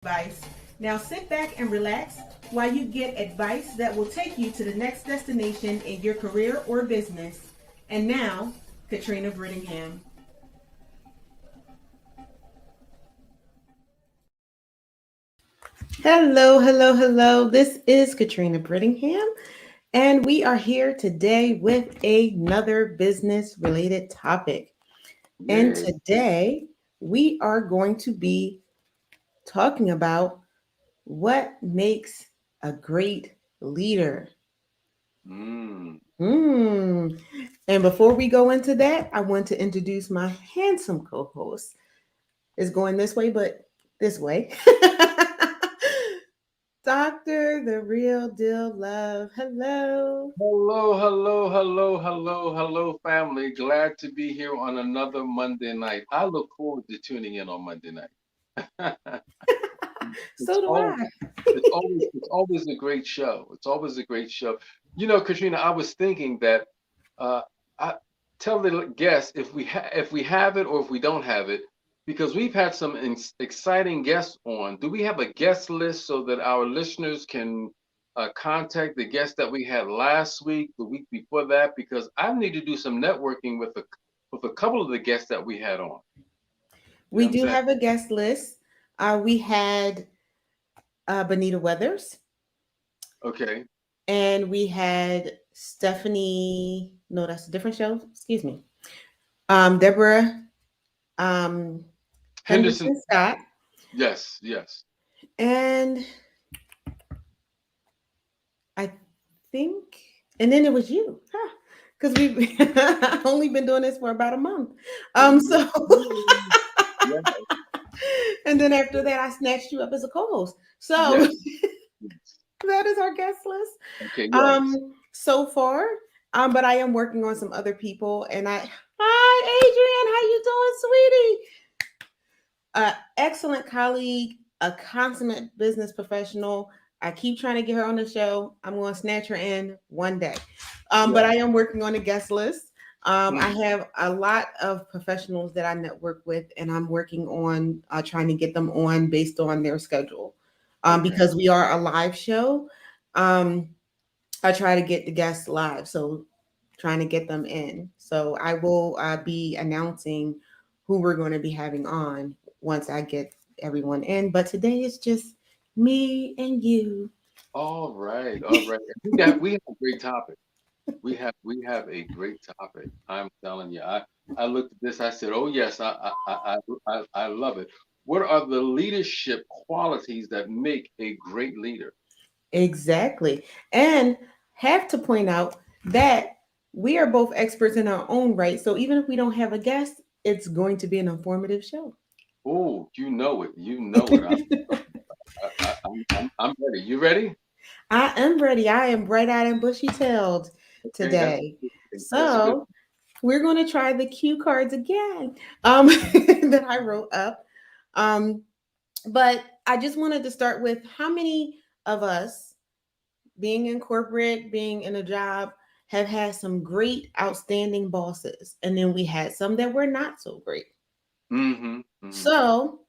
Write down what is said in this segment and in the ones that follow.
advice. Now sit back and relax while you get advice that will take you to the next destination in your career or business. And now, Katrina Brittingham. Hello, hello, hello. This is Katrina Brittingham, and we are here today with another business related topic. And Yeah. today we are going to be talking about what makes a great leader. Mm. Hmm. And before we go into that, I want to introduce my handsome co host. It's going this way, but this way. Dr. The Real Deal Love. Hello. Hello, hello, hello, hello, hello, family. Glad to be here on another Monday night. I look forward to tuning in on Monday night. So it's do always, I. it's always a great show. It's always a great show. You know, Katrina, I was thinking that uh, I tell the guests if we have it or if we don't have it, because we've had some exciting guests on. Do we have a guest list so that our listeners can contact the guests that we had last week, the week before that? Because I need to do some networking with a couple of the guests that we had on. You know We what I'm do saying? have a guest list. We had Benita Weathers, Okay. and we had Stephanie. No, that's a different show. Excuse me. Deborah um, Henderson. Henderson Scott, Yes, yes. and I think, and then it was you, because we've only been doing this for about a month. So, Yeah. and then after that, I snatched you up as a co-host. So Yes. Yes. that is our guest list. Okay, yes. So far, but I am working on some other people, and hi, Adrian, how you doing, sweetie? Excellent colleague, a consummate business professional. I keep trying to get her on the show. I'm going to snatch her in one day. But Yes. I am working on a guest list. I Mm. have a lot of professionals that I network with, and I'm working on trying to get them on based on their schedule. Okay. Because we are a live show, um, I try to get the guests live. So trying to get them in. So I will be announcing who we're going to be having on once I get everyone in. But today is just me and you. All right. All right. We have a great topic. We have a great topic. I'm telling you. I looked at this. I said, "Oh yes, I love it." What are the leadership qualities that make a great leader? Exactly. And have to point out that we are both experts in our own right. So even if we don't have a guest, it's going to be an informative show. Oh, you know it. You know it. I'm ready. You ready? I am ready. I am bright eyed and bushy tailed Okay, that's a today. good thing. That's a good. So we're going to try the cue cards again that I wrote up. Um, but I just wanted to start with how many of us, being in corporate, being in a job, have had some great, outstanding bosses. And then we had some that were not so great. Mm-hmm. Mm-hmm. So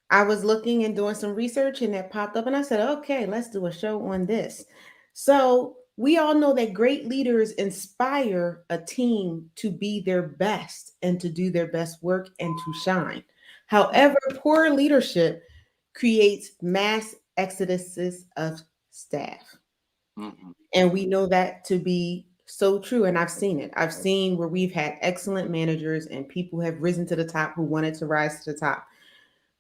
I was looking and doing some research and that popped up, and I said, okay, let's do a show on this. So, we all know that great leaders inspire a team to be their best and to do their best work and to shine. However, poor leadership creates mass exoduses of staff. Mm-hmm. And Mm-hmm. we know that to be so true. And I've seen it. I've seen where we've had excellent managers and people have risen to the top who wanted to rise to the top.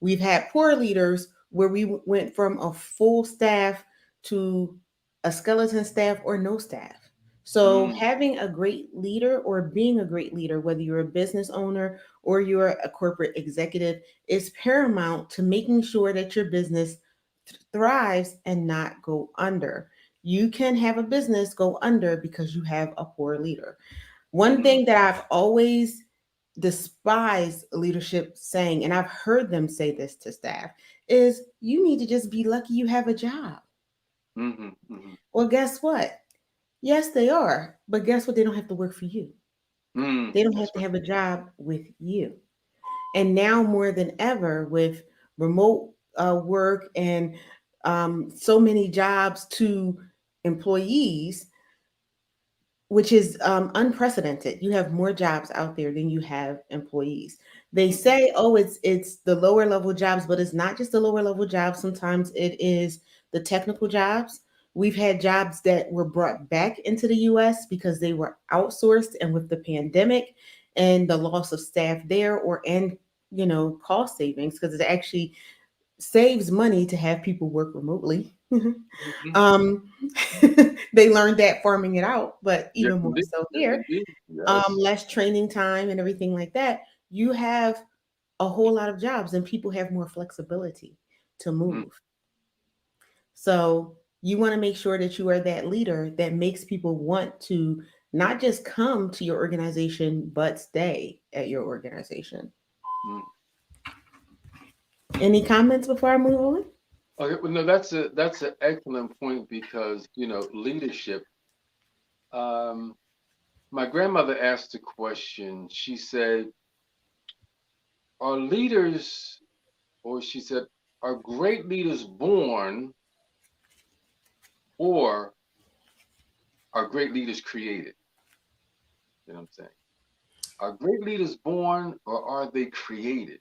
We've had poor leaders where we went from a full staff to a skeleton staff or no staff. So, Mm-hmm. having a great leader or being a great leader, whether you're a business owner or you're a corporate executive, is paramount to making sure that your business thrives and not go under. You can have a business go under because you have a poor leader. One Mm-hmm. thing that I've always despised leadership saying, and I've heard them say this to staff, is you need to just be lucky you have a job. Mm-hmm. Mm-hmm. Well, guess what? Yes, they are. But guess what? They don't have to work for you. Mm. They don't have That's to right. have a job with you. And now more than ever with remote work and so many jobs to employees, which is unprecedented. You have more jobs out there than you have employees. They Mhm. say, "Oh, it's the lower level jobs," but it's not just the lower level jobs. Sometimes it is the technical jobs. We've had jobs that were brought back into the U.S. because they were outsourced, and with the pandemic and the loss of staff there, or and cost savings, because it actually saves money to have people work remotely. Mhm. um, they learned that farming it out, but Yes, even more indeed. so Yes, here, indeed. Yes. less training time and everything like that. You have a whole lot of jobs, and people have more flexibility to Mm, move. So you want to make sure that you are that leader that makes people want to not just come to your organization, but stay at your organization. mm. Any comments before I move on? Okay, well, no, that's an excellent point because leadership. Um, my grandmother asked a question. She said, "Are leaders?" Or she said, "Are great leaders born, or are great leaders created?" You know what I'm saying? Are great leaders born, or are they created?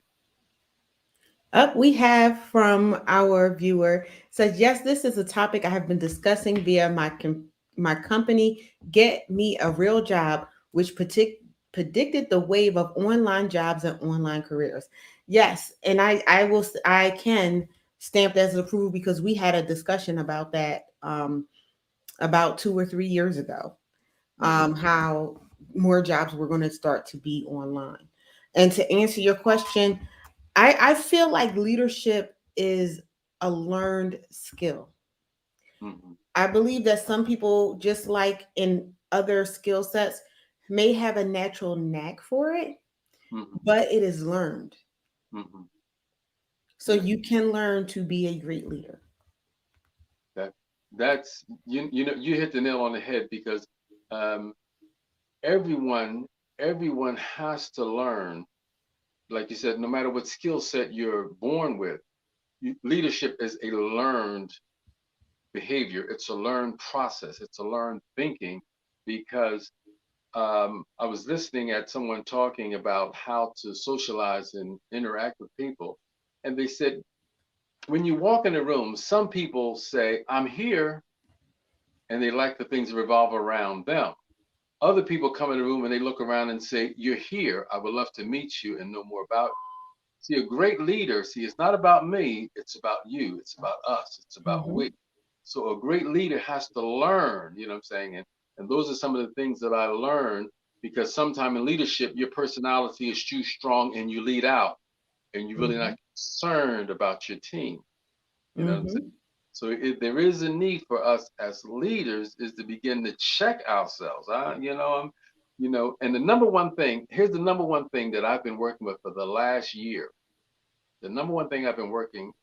Up we have from our viewer says, yes, this is a topic I have been discussing via my company, Get Me a Real Job, which predicted the wave of online jobs and online careers. Yes, and I can stamp that as approval because we had a discussion about that about 2 or 3 years ago, Hmm. how more jobs were going to start to be online. And to answer your question, I feel like leadership is a learned skill. Hmm. I believe that some people, just like in other skill sets, may have a natural knack for it, Hmm. but it is learned. Hmm. So Yeah, you can learn to be a great leader. that that's you hit the nail on the head because um, everyone everyone has to learn. Like you said, no matter what skill set you're born with, leadership is a learned behavior. It's a learned process. It's a learned thinking because I was listening at someone talking about how to socialize and interact with people. And they said, when you walk in a room, some people say, "I'm here," and they like the things that revolve around them. Other people come in the room and they look around and say, "You're here. I would love to meet you and know more about you." See, a great leader, see, it's not about me, it's about you, it's about us, it's about Hmm. we. So a great leader has to learn, you know what I'm saying? And those are some of the things that I learned because sometime in leadership, your personality is too strong and you lead out and you're really Hmm. not concerned about your team. You know what I'm saying? Hmm. So there is a need for us as leaders is to begin to check ourselves. And the number one thing, here's the number one thing that I've been working with for the last year. The number one thing I've been working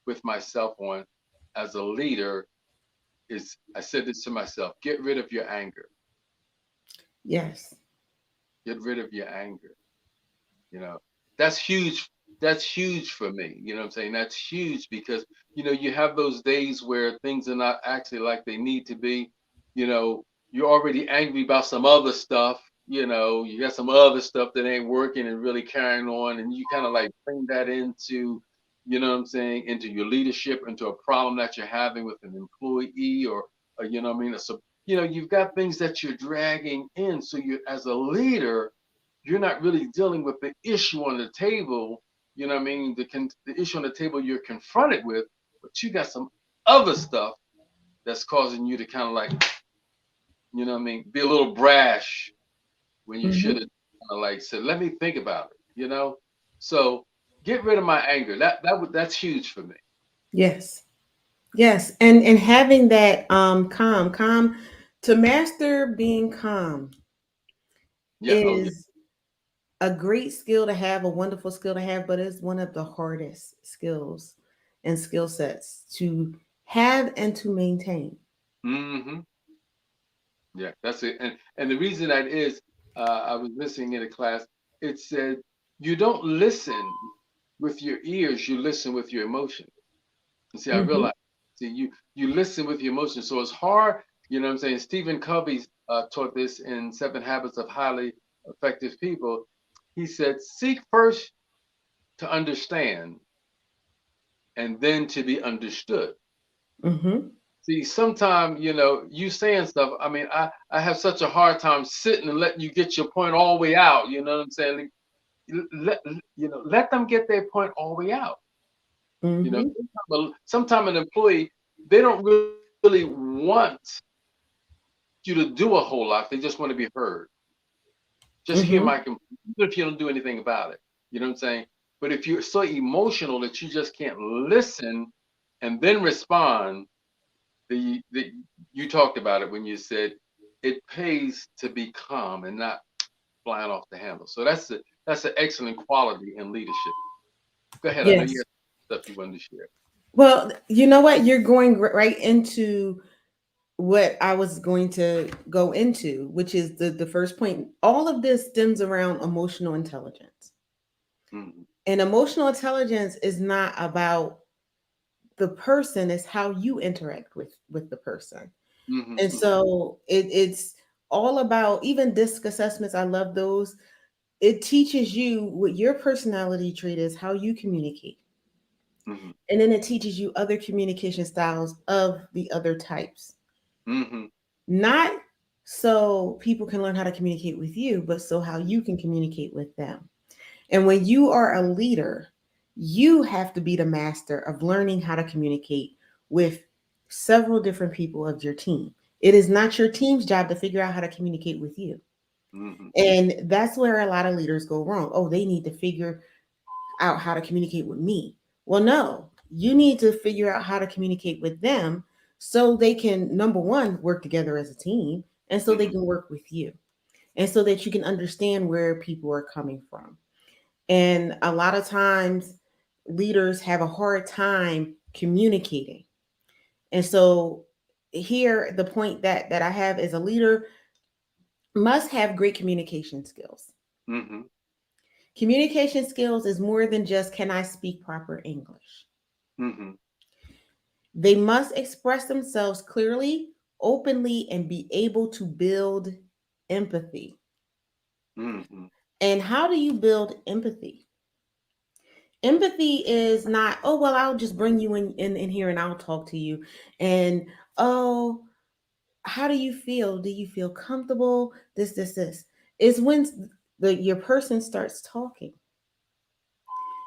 with myself on as a leader is I said this to myself, get rid of your anger. Yes. Get rid of your anger. You know, that's huge. That's huge for me. You know what I'm saying? That's huge because, you have those days where things are not actually like they need to be. You're already angry about some other stuff. You got some other stuff that ain't working and really carrying on. And you kind of like bring that into, what I'm saying, into your leadership, into a problem that you're having with an employee or what I mean? So, you've got things that you're dragging in. So you, as a leader, you're not really dealing with the issue on the table. You know what I mean? The issue on the table you're confronted with, but you got some other stuff that's causing you to kind of like, what I mean, be a little brash when you should Hmm. have kind of like said, "Let me think about it." So get rid of my anger. That's huge for me. Yes. Yes. And having that calm to master being calm Yeah. Oh yeah. is a great skill to have, a wonderful skill to have, but it's one of the hardest skills and skill sets to have and to maintain. Hmm. Yeah. That's it. And the reason that is, I was listening in a class. It said you don't listen with your ears, you listen with your emotions. You see, I Mm-hmm. realize. See, you listen with your emotions, so it's hard. You know what I'm saying? Stephen Covey taught this in Seven Habits of Highly Effective People. He said, seek first to understand, and then to be understood. Mm-hmm. See, sometimes, you saying stuff. I mean, I have such a hard time sitting and letting you get your point all the way out. You know what I'm saying? Like, let them get their point all the way out. Mm-hmm. Sometime an employee, they don't really want you to do a whole lot. They just want to be heard. Just hear my Mm-hmm. complaint, even if you don't do anything about it. You know what I'm saying? But if you're so emotional that you just can't listen and then respond, the you talked about it when you said it pays to be calm and not flying off the handle. So that's an excellent quality in leadership. Go ahead. I know you Yes. have stuff you wanted to share. Well, you know what? You're going right into what I was going to go into, which is the first point. All of this stems around emotional intelligence. Hmm. And emotional intelligence is not about the person, it's how you interact with the person. Hmm. And Hmm. so it's all about, even disc assessments. I love those. It teaches you what your personality trait is, how you communicate. Hmm. And then it teaches you other communication styles of the other types. Hmm. Not so people can learn how to communicate with you, but so how you can communicate with them. And when you are a leader, you have to be the master of learning how to communicate with several different people of your team. It is not your team's job to figure out how to communicate with you. Hmm. And that's where a lot of leaders go wrong. Oh, they need to figure out how to communicate with me. Well, no, you need to figure out how to communicate with them so they can, number one, work together as a team, and so they Hmm. can work with you, and so that you can understand where people are coming from. And a lot of times, leaders have a hard time communicating. And so, here, the point that I have is a leader must have great communication skills. Hmm. Communication skills is more than just can I speak proper English. Hmm. They must express themselves clearly, openly, and be able to build empathy. Hmm. And how do you build empathy? Empathy is not, oh, well, I'll just bring you in here and I'll talk to you. And, oh, how do you feel? Do you feel comfortable? This. It's when your person starts talking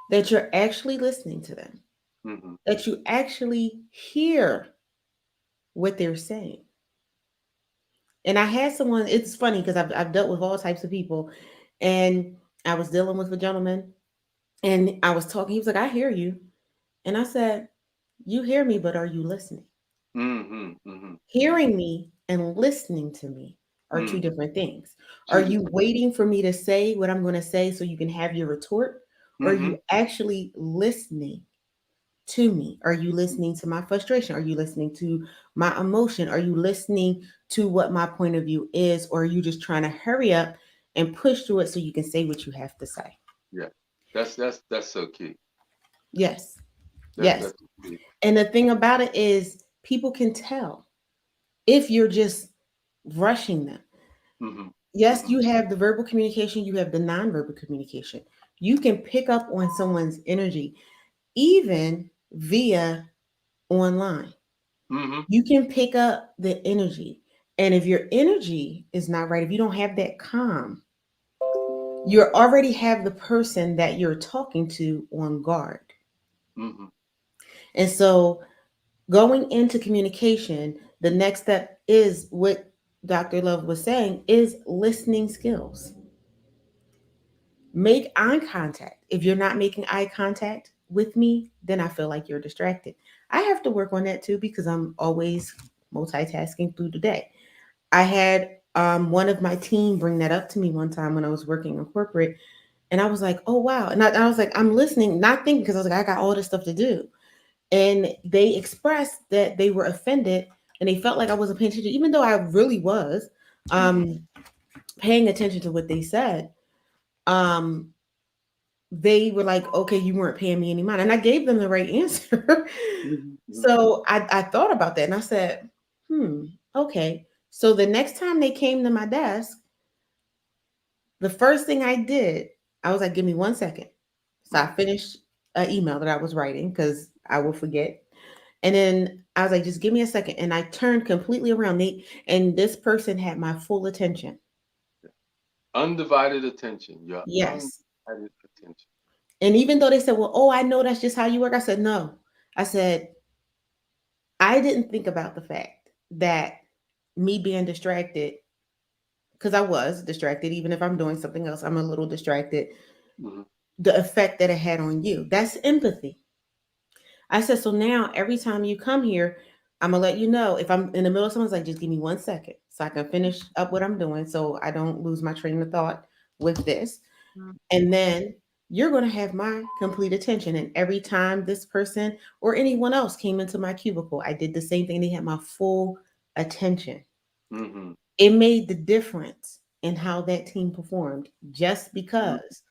that you're actually listening to them, Hmm. that you actually hear what they're saying. And I had someone, it's funny because I've dealt with all types of people. And I was dealing with a gentleman and I was talking. He was like, I hear you. And I said, you hear me, but are you listening? Hmm. Hmm. Hearing me and listening to me are two Hmm. different things. Are Two you different. waiting for me to say what I'm going to say so you can have your retort? Or are Hmm. you actually listening to me? Are you listening to my frustration? Are you listening to my emotion? Are you listening to what my point of view is? Or are you just trying to hurry up and push through it so you can say what you have to say? Yeah. That's so key. Yes, yes. That's key. And the thing about it is, people can tell if you're just rushing them. Hmm. Yes, Hmm. you have the verbal communication, you have the nonverbal communication. You can pick up on someone's energy, even via online. Hmm. You can pick up the energy. And if your energy is not right, if you don't have that calm, you already have the person that you're talking to on guard. Hmm. And so, going into communication, the next step is what Dr. Love was saying is listening skills. Make eye contact. If you're not making eye contact with me, then I feel like you're distracted. I have to work on that too because I'm always multitasking through the day. I had one of my team bring that up to me one time when I was working in corporate, and I was like, "Oh wow!" And I was like, "I'm listening," not thinking because I was like, "I got all this stuff to do." And they expressed that they were offended and they felt like I wasn't paying attention, even though I really was Hmm. um, paying attention to what they said. Um, they were like, okay, you weren't paying me any mind. And I gave them the right answer. Mhm, mhm, So I thought about that and I said, hmm, okay. So the next time they came to my desk, the first thing I did, I was like, give me 1 second. So I mhm. finished an email that I was writing because I will forget. And then I was like, just give me a second. And I turned completely around. And this person had my full attention. Undivided attention. Your Yes. undivided attention. And even though they said, well, oh, I know that's just how you work. I said, no. I said, I didn't think about the fact that me being distracted, because I was distracted, even if I'm doing something else, I'm a little distracted, Mhm, the effect that it had on you. That's empathy. I said, so now every time you come here, I'm gonna let you know if I'm in the middle of someone's like, just give me 1 second so I can finish up what I'm doing so I don't lose my train of thought with this. And then you're gonna have my complete attention. And every time this person or anyone else came into my cubicle, I did the same thing. They had my full attention. mhm, It made the difference in how that team performed just mhm, because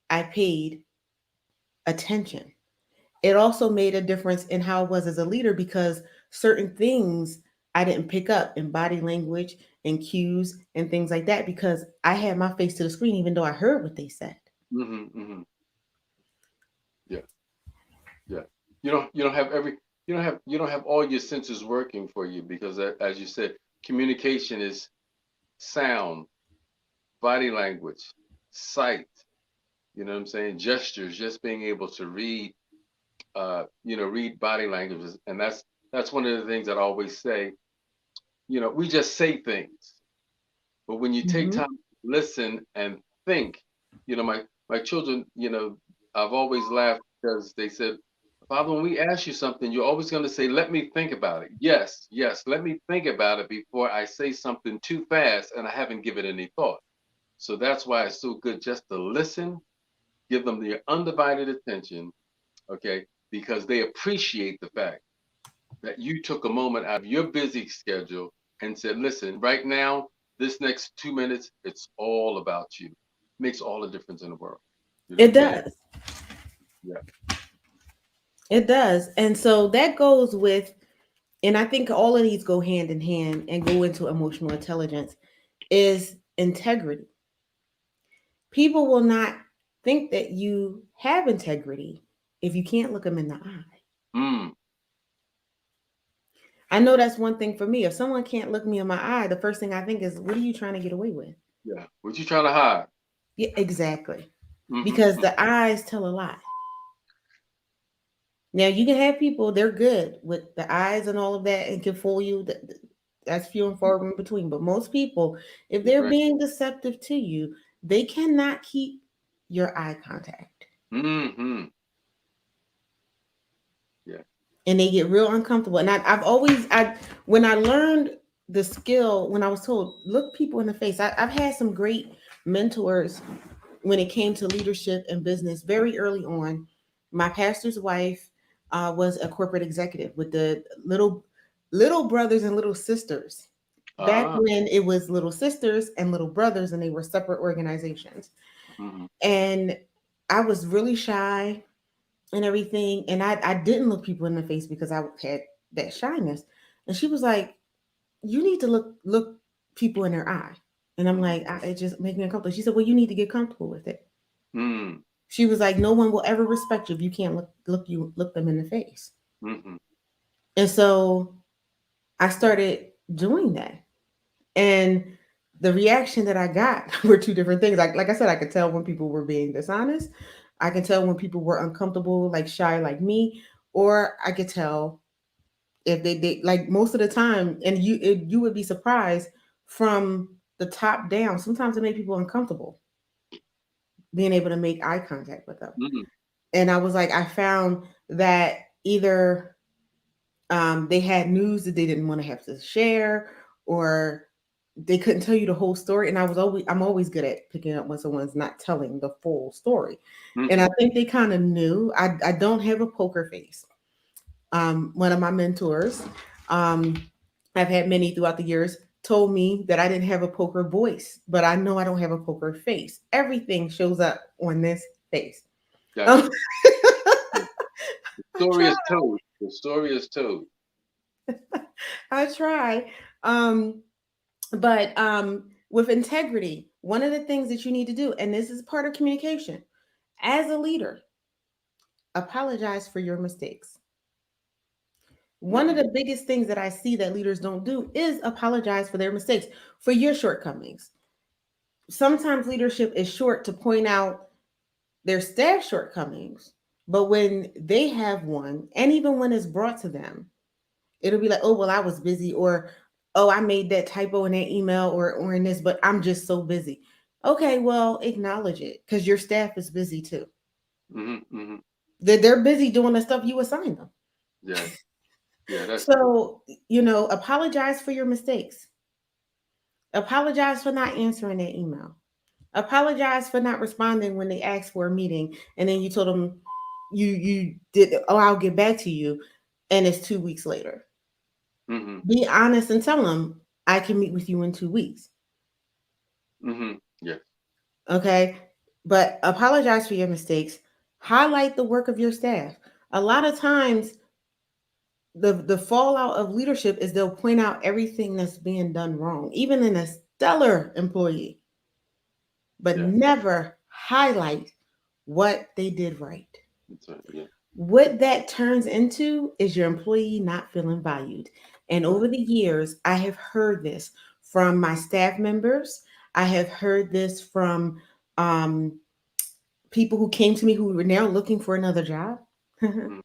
I paid attention. It also made a difference in how I was as a leader because certain things I didn't pick up in body language and cues and things like that because I had my face to the screen, even though I heard what they said. mhm, mhm. Yeah, yeah. You don't have every you don't have all your senses working for you because as you said, communication is sound, body language, sight. You know what I'm saying? Gestures, just being able to read, read body languages, and that's one of the things that I always say. We just say things, but when you take Hmm. time to listen and think, my children, I've always laughed because they said, Father, when we ask you something, you're always going to say, let me think about it. Yes, yes, let me think about it before I say something too fast and I haven't given any thought. So that's why it's so good just to listen, give them their undivided attention, okay? Because they appreciate the fact that you took a moment out of your busy schedule and said, listen, right now, this next 2 minutes, it's all about you. Makes all the difference in the world. You know what It I'm saying? does. Yeah. It does. And so that goes with, and I think all of these go hand in hand and go into emotional intelligence, is integrity. People will not think that you have integrity if you can't look them in the eye. Mm, I know that's one thing for me. If someone can't look me in my eye, the first thing I think is, what are you trying to get away with? yeah. What you trying to hide? Yeah, exactly. Mm-hmm. Because the eyes tell a lot. Now you can have people, they're good with the eyes and all of that and can fool you. That's few and far in between. But most people, if they're Right. being deceptive to you, they cannot keep your eye contact. Mm-hmm. Yeah. And they get real uncomfortable. And I've always, when I learned the skill, when I was told, look people in the face, I've had some great mentors when it came to leadership and business very early on. My pastor's wife was a corporate executive with the little brothers and little sisters. Back Ah. when it was little sisters and little brothers, and they were separate organizations. Mm-hmm. And I was really shy and everything, and I didn't look people in the face because I had that shyness. And she was like, "You need to look people in their eye." And I'm Mm-hmm. like, it just makes me uncomfortable. She said, "Well, you need to get comfortable with it." Mm-hmm. She was like, no one will ever respect you if you can't look them in the face. Mm-hmm. And so I started doing that. And the reaction that I got were two different things. Like I said, I could tell when people were being dishonest. I could tell when people were uncomfortable, like shy like me, or I could tell if they like most of the time, and you would be surprised from the top down. Sometimes it made people uncomfortable being able to make eye contact with them. Mm-hmm. And I was like, I found that either they had news that they didn't want to have to share, or they couldn't tell you the whole story. And I'm always good at picking up when someone's not telling the full story. And Mm-hmm. I think they kind of knew. I don't have a poker face. One of my mentors, um, I've had many throughout the years, told me that I didn't have a poker voice, but I know I don't have a poker face. Everything shows up on this face. Gotcha. Yeah. The I story try. is told. The story is told. I try. Um, but with integrity, one of the things that you need to do, and this is part of communication, as a leader, apologize for your mistakes. One of Mm-hmm. the biggest things that I see that leaders don't do is apologize for their mistakes, for your shortcomings. Sometimes leadership is short to point out their staff shortcomings, but when they have one, and even when it's brought to them, it'll be like, oh, well, I was busy, or oh, I made that typo in that email or in this, but I'm just so busy. Okay, well, acknowledge it because your staff is busy too. Mm-hmm. Mm-hmm. They're busy doing the stuff you assign them. Yes. Yeah, that's true. So, apologize for your mistakes. Apologize for not answering that email. Apologize for not responding when they asked for a meeting and then you told them you did, oh, I'll get back to you, and it's 2 weeks later. Mm-hmm. Be honest and tell them I can meet with you in 2 weeks. Mm-hmm. Yes. Okay. But apologize for your mistakes. Highlight the work of your staff. A lot of times the fallout of leadership is they'll point out everything that's being done wrong, even in a stellar employee, but Yes. never highlight what they did right. That's right. Yeah. What that turns into is your employee not feeling valued. And Right. over the years, I have heard this from my staff members. I have heard this from um, people who came to me who were now looking for another job Mm-hmm.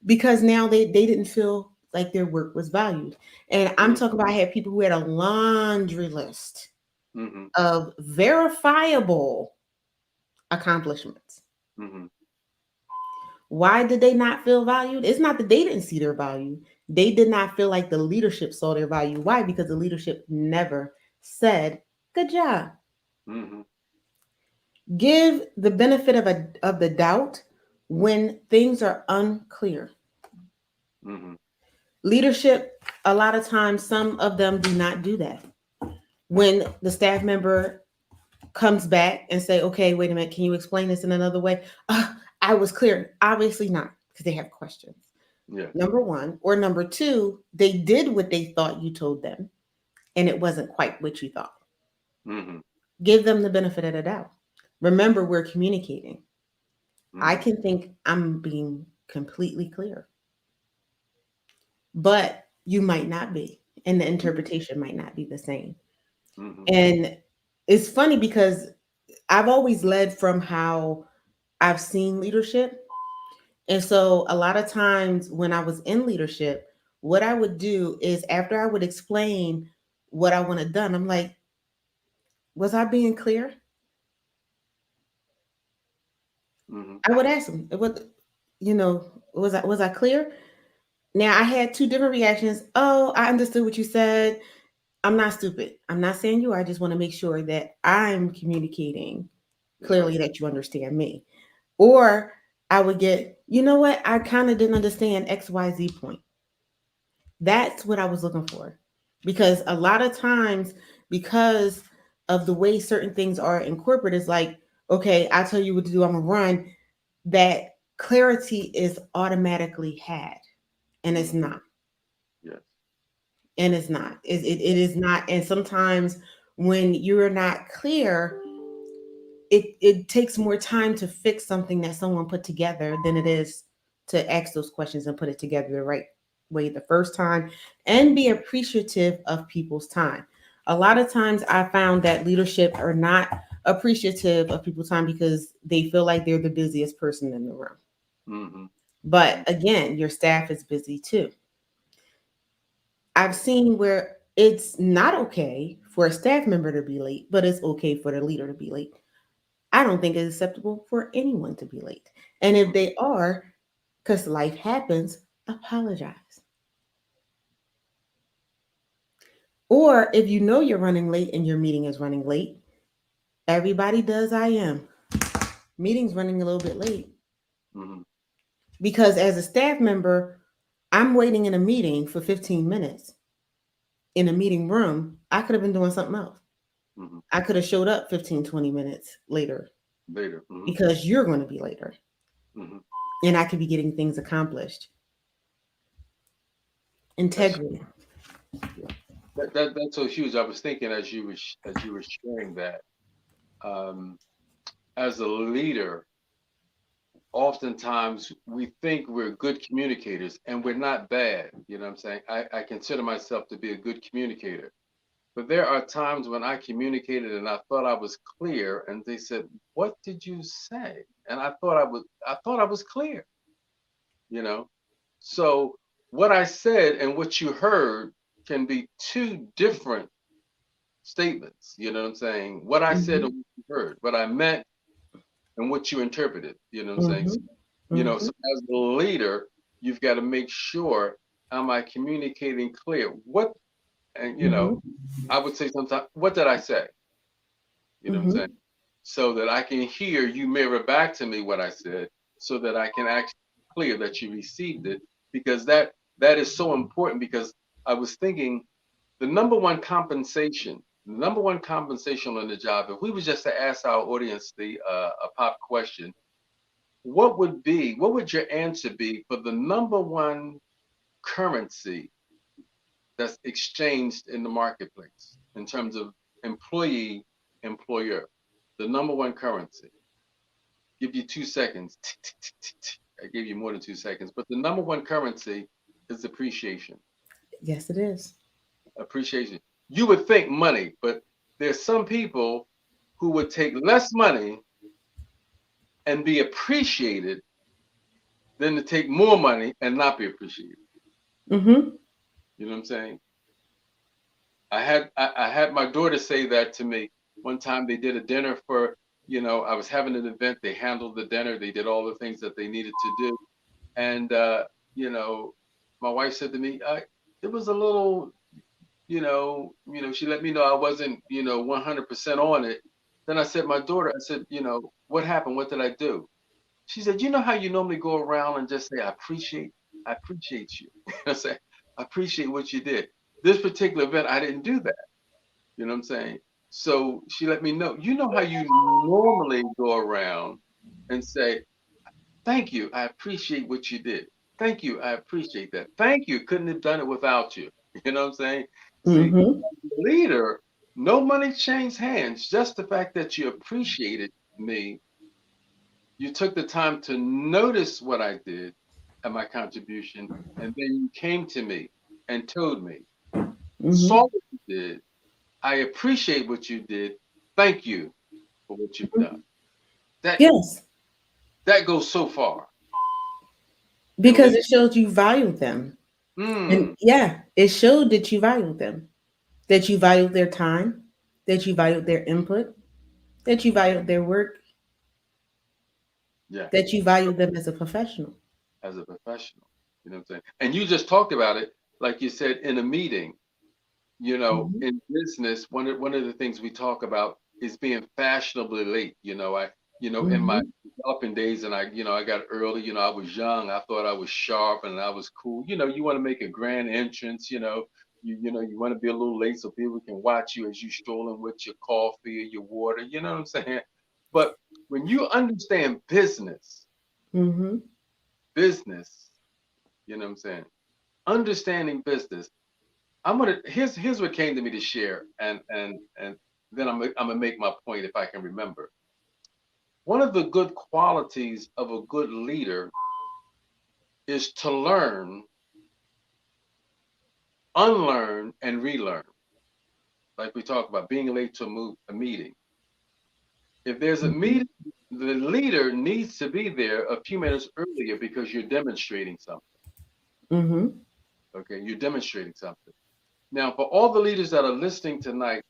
because now they didn't feel like their work was valued. And I'm talking about I had people who had a laundry list Mm-hmm. of verifiable accomplishments. Mm-hmm. Why did they not feel valued? It's not that they didn't see their value. They did not feel like the leadership saw their value. Why? Because the leadership never said, good job. Mm-hmm. Give the benefit of the doubt when things are unclear. Mm-hmm. Leadership, a lot of times, some of them do not do that. When the staff member comes back and say, okay, wait a minute, can you explain this in another way? I was clear. Obviously not, because they have questions. Yeah. Number one. Or number two, they did what they thought you told them, and it wasn't quite what you thought. Mm-hmm. Give them the benefit of the doubt. Remember, we're communicating. I Mm-hmm. can think I'm being completely clear, but you might not be, and the interpretation might not be the same. Mm-hmm. And it's funny because I've always led from how I've seen leadership. And so a lot of times when I was in leadership, what I would do is after I would explain what I wanted done, I'm like, was I being clear? Mm-hmm. I would ask them, what, was I clear? Now I had two different reactions. Oh, I understood what you said. I'm not stupid. I'm not saying you are. I just want to make sure that I'm communicating That's right. clearly that you understand me. Or I would get, you know what? I kind of didn't understand XYZ point. That's what I was looking for. Because a lot of times, because of the way certain things are in corporate, it's like, okay, I tell you what to do, I'm gonna run. That clarity is automatically had. And it's Mm-hmm. not. Yes. And it's not. It is not. And sometimes when you're not clear, it takes more time to fix something that someone put together than it is to ask those questions and put it together the right way the first time and be appreciative of people's time. A lot of times I found that leadership are not appreciative of people's time because they feel like they're the busiest person in the room. Mm-hmm. But again, your staff is busy too. I've seen where it's not okay for a staff member to be late, but it's okay for the leader to be late. I don't think it's acceptable for anyone to be late. And if Mm-hmm. they are, because life happens, apologize. Or if you know you're running late and your meeting is running late, everybody does I am. Meeting's running a little bit late. Mm-hmm. Because as a staff member, I'm waiting in a meeting for 15 minutes in a meeting room. I could have been doing something else. Mm-hmm. I could have showed up 15, 20 minutes later Later. Mm-hmm. because you're going to be later. Hmm. and I could be getting things accomplished. That's Integrity. yeah. That's so huge. I was thinking as as you were sharing that, um, as a leader, oftentimes we think we're good communicators, and we're not bad. You know what I'm saying? I consider myself to be a good communicator. But there are times when I communicated and I thought I was clear, and they said, "What did you say?" And I thought I was clear, you know. So what I said and what you heard can be two different statements. You know what I'm saying? What I said Mm-hmm. and what you heard, what I meant and what you interpreted. You know what I'm saying? Mm-hmm. So, Mm-hmm. so as a leader, you've got to make sure, am I communicating clear? What and Mm-hmm. I would say sometimes, what did I say? You know what I'm saying? Mm-hmm. So that I can hear you mirror back to me what I said, so that I can actually clear that you received it, because that is so important. Because I was thinking the number one compensation on the job, if we were just to ask our audience a pop question, what would your answer be for the number one currency that's exchanged in the marketplace in terms of employee employer? The number one currency. Give you 2 seconds. I gave you more than 2 seconds, but the number one currency is appreciation. Yes, it is. Appreciation. You would think money, but there's some people who would take less money and be appreciated than to take more money and not be appreciated. Mm-hmm. You know what I'm saying? I had my daughter say that to me one time. They did a dinner for, I was having an event. They handled the dinner. They did all the things that they needed to do. And you know, my wife said to me, it was a little, she let me know I wasn't, 100% on it. Then I said, my daughter, I said, what happened? What did I do? She said, you know how you normally go around and just say, I appreciate you. I say, I appreciate what you did. This particular event, I didn't do that. You know what I'm saying? So she let me know, you know how you normally go around and say, thank you. I appreciate what you did. Thank you. I appreciate that. Thank you. Couldn't have done it without you. You know what I'm saying? See, Mm-hmm. leader, no money changed hands. Just the fact that you appreciated me, you took the time to notice what I did and my contribution, and then you came to me and told me, Mm-hmm. saw what you did. I appreciate what you did. Thank you for what you've done. That Yes, that goes so far in because leadership. it showed you valued them. And Mm, yeah, it showed that you valued them, that you valued their time, that you valued their input, that you valued their work, yeah. that you valued them as a professional. As a professional. You know what I'm saying? And you just talked about it, like you said, in a meeting. Mm-hmm. In business, one of the things we talk about is being fashionably late. In my Mm-hmm. developing days, and I got early. I was young. I thought I was sharp and I was cool. You want to make a grand entrance. You want to be a little late so people can watch you as you strolling with your coffee or your water. You know what I'm saying? But when you understand Mm-hmm. business, you know what I'm saying? Understanding business. Here's what came to me to share, and then I'm gonna make my point if I can remember. One of the good qualities of a good leader is to learn, unlearn, and relearn. Like we talk about being late to a meeting. If there's a Mm-hmm. meeting, the leader needs to be there a few minutes earlier because you're demonstrating something. Mm-hmm. Okay, you're demonstrating something. Now, for all the leaders that are listening tonight,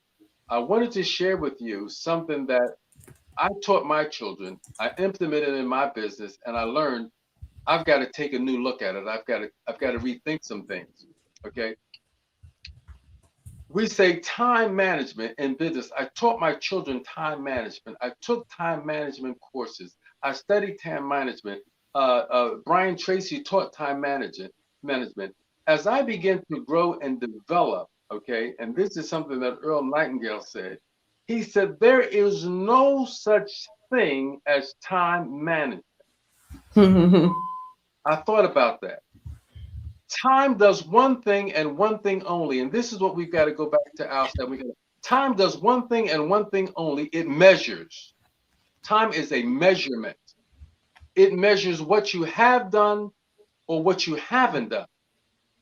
I wanted to share with you something that I taught my children. I implemented in my business, and I learned I've got to take a new look at it. I've got to rethink some things. Okay, we say time management in business. I taught my children time management. I took time management courses. I studied time management. Brian Tracy taught time management. Management. As I began to grow and develop, okay, and this is something that Earl Nightingale said. He said there is no such thing as time management. Mm-hmm. I thought about that. Time does one thing and one thing only, and this is what we've got to go back to our step. Time does one thing and one thing only. It measures. Time is a measurement. It measures what you have done or what you haven't done.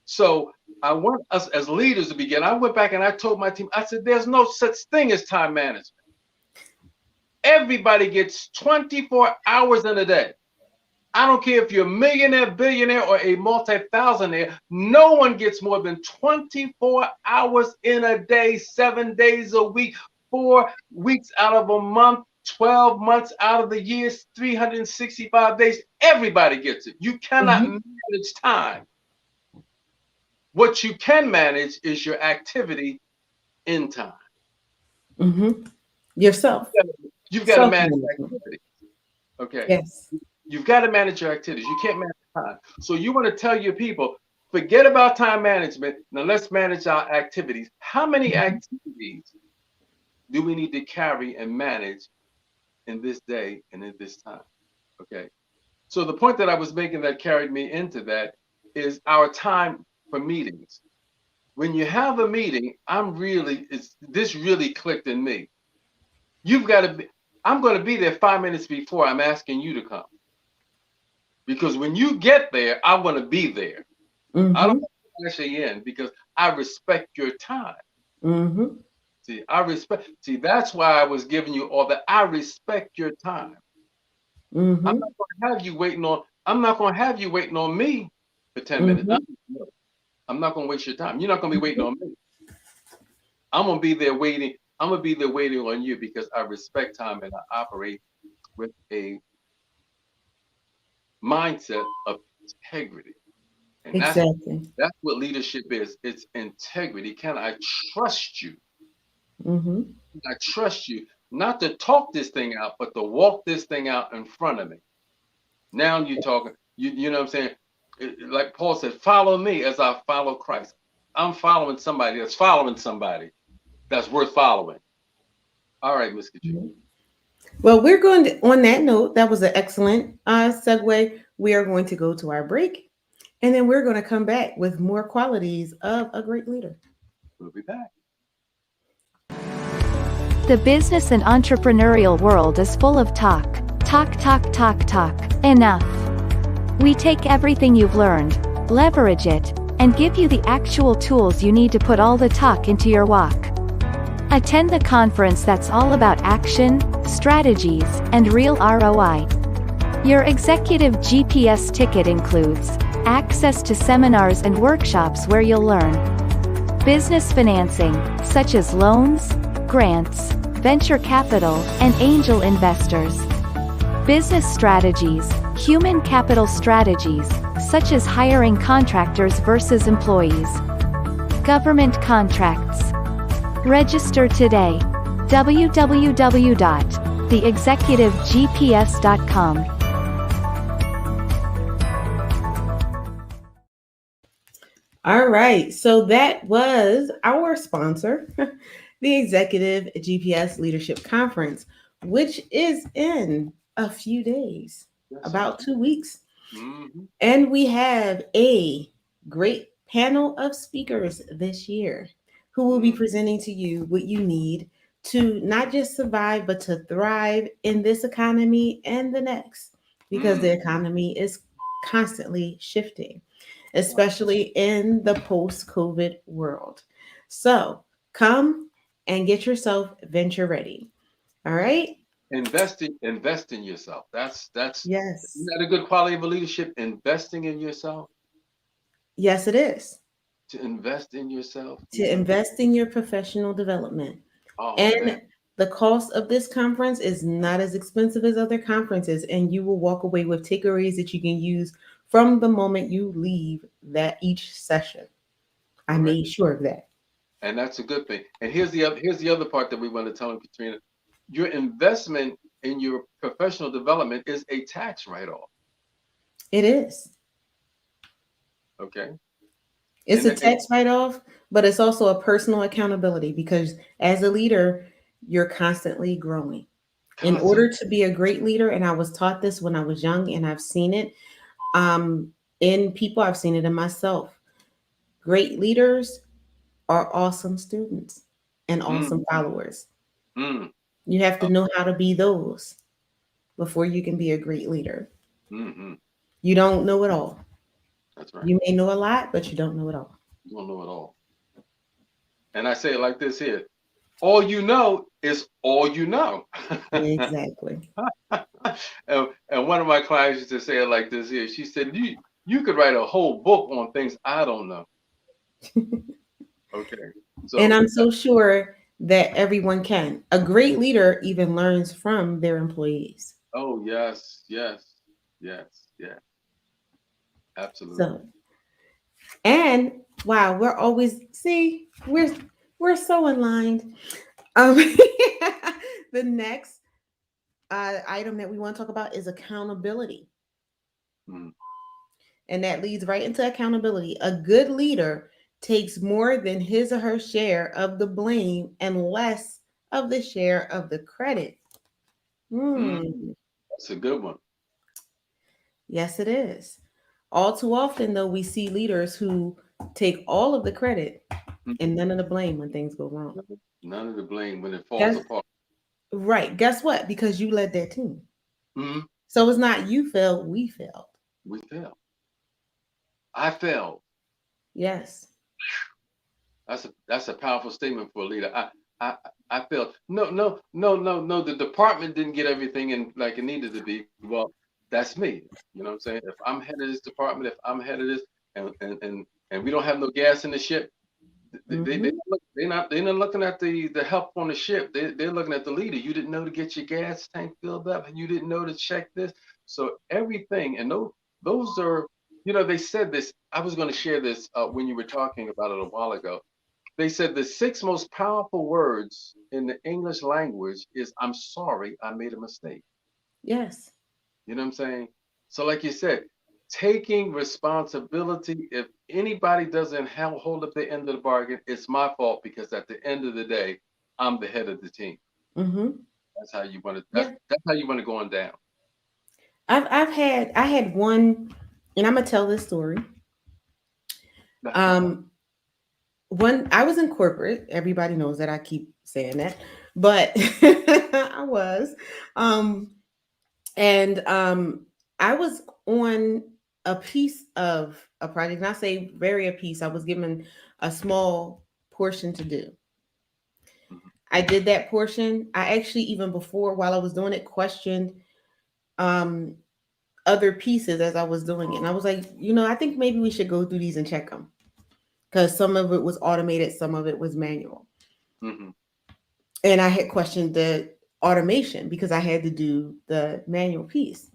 So I want us as leaders to begin. I went back and I told my team, I said, there's no such thing as time management. Everybody gets 24 hours in a day. I don't care if you're a millionaire, billionaire, or a multi-thousandaire. No one gets more than 24 hours in a day, 7 days a week, 4 weeks out of a month, 12 months out of the year, 365 days. Everybody gets it. You cannot Mm-hmm. manage time. What you can manage is your activity in time. Mm-hmm. Yourself. You've got to Self manage management. activity. Okay. Yes. You've got to manage your activities. You can't manage time. So you want to tell your people, forget about time management. Now let's manage our activities. How many Mm-hmm. activities do we need to carry and manage in this day and in this time? Okay. So the point that I was making that carried me into that is our time for meetings. When you have a meeting, this really clicked in me. You've got to be, I'm going to be there 5 minutes before I'm asking you to come. Because when you get there, I want to be there. I don't Mm-hmm. want to rush you in because I respect your time. Mm-hmm. See, that's why I was giving you all that. I respect your time. I'm Mm-hmm. not going to have you waiting on, I'm not going to have you waiting on me for 10 minutes. Mm-hmm. No, I'm not going to waste your time. You're not going to be waiting Mm-hmm. on me. I'm going to be there waiting. I'm going to be there waiting on you because I respect time and I operate with a mindset of integrity. And Exactly. that's what leadership is. It's integrity. Can I trust you? Mm-hmm. Can I trust you not to talk this thing out, but to walk this thing out in front of me. Now you're talking. You know what I'm saying? Like Paul said, follow me as I follow Christ. I'm following somebody that's following somebody that's worth following. All right, Miss Katrina. Well, we're going to, on that note, that was an excellent segue. We are going to go to our break, and then we're going to come back with more qualities of a great leader. We'll be back. The business and entrepreneurial world is full of talk. Talk, talk, talk, talk. Enough. We take everything you've learned, leverage it, and give you the actual tools you need to put all the talk into your walk. Attend the conference that's all about action, strategies, and real ROI. Your executive GPS ticket includes access to seminars and workshops where you'll learn business financing, such as loans, grants, venture capital, and angel investors. Business strategies, human capital strategies, such as hiring contractors versus employees. Government contracts. Register today. www.theexecutivegps.com. All right. So that was our sponsor, the Executive GPS Leadership Conference, which is in a few days, Yes, sir. about 2 weeks. Hmm. And we have a great panel of speakers this year who will be Hmm. presenting to you what you need to not just survive, but to thrive in this economy and the next, because the Mm. economy is constantly shifting, Wow. especially in the post COVID world. So come and get yourself venture ready. All right? Invest in yourself. That's isn't Yes. that a good quality of a leadership? Investing in yourself. Yes, it is. To invest in yourself. To invest in your professional development. Oh man. And the cost of this conference is not as expensive as other conferences, and you will walk away with takeaways that you can use from the moment you leave that each session. I Correct. made sure of that. And that's a good thing. And here's the other part that we want to tell them, Katrina. Your investment in your professional development is a tax write-off. It is. Okay. It's And, a and tax write off, but it's also a personal accountability because as a leader, you're constantly growing. In Constant. order to be a great leader, and I was taught this when I was young, and I've seen it in people, I've seen it in myself. Great leaders are awesome students and Mm, awesome followers. mm, You have to uh, know how to be those before you can be a great leader. mm-hmm. You don't know it all. That's right. You may know a lot, but you don't know it all. You don't know it all. And I say it like this here. All you know is all you know. Exactly. And one of my clients used to say it like this here. She said, you could write a whole book on things I don't know. Okay. And So, I'm so sure that everyone can. A great leader even learns from their employees. oh, yes, yes, yes, yes, So, absolutely. and wow, we're always see, we're so aligned. Um the next item that we want to talk about is accountability. Mm, And that leads right into accountability. A good leader takes more than his or her share of the blame and less of the share of the credit. mm, Hmm. that's a good one. Yes, it is. All too often, though, we see leaders who take all of the credit Mhm. and none of the blame when things go wrong. None of the blame when it falls Guess apart. right. Guess what? Because you led that team. Mhm. So it's not you failed, we failed. We failed. I failed. Yes. That's a powerful statement for a leader. I I failed. No, no, no, no, no. The department didn't get everything in like it needed to be. Well, that's me. You know what I'm saying? If I'm head of this department, if I'm head of this, and we don't have no gas in the ship, Hmm. they're not looking at the help on the ship. They're looking at the leader. You didn't know to get your gas tank filled up, and you didn't know to check this. So everything, and those are, they said this. I was going to share this when you were talking about it a while ago. They said the six most powerful words in the English language is "I'm sorry, I made a mistake." Yes. You know what I'm saying? So, like you said, taking responsibility. If anybody doesn't hold up the end of the bargain, it's my fault because at the end of the day, I'm the head of the team. Hmm. That's how you want to. Yeah. That's how you want to go on down. I had one, and I'm gonna tell this story. Um, when I was in corporate, everybody knows that I keep saying that, but I was, um, and I was on a piece of a project, and I say very a piece. I was given a small portion to do. Mhm, I did that portion. I actually, even before, while I was doing it, questioned um, other pieces as I was doing it, and I was like, I think maybe we should go through these and check them because some of it was automated, some of it was manual. mhm, And I had questioned the automation because I had to do the manual piece.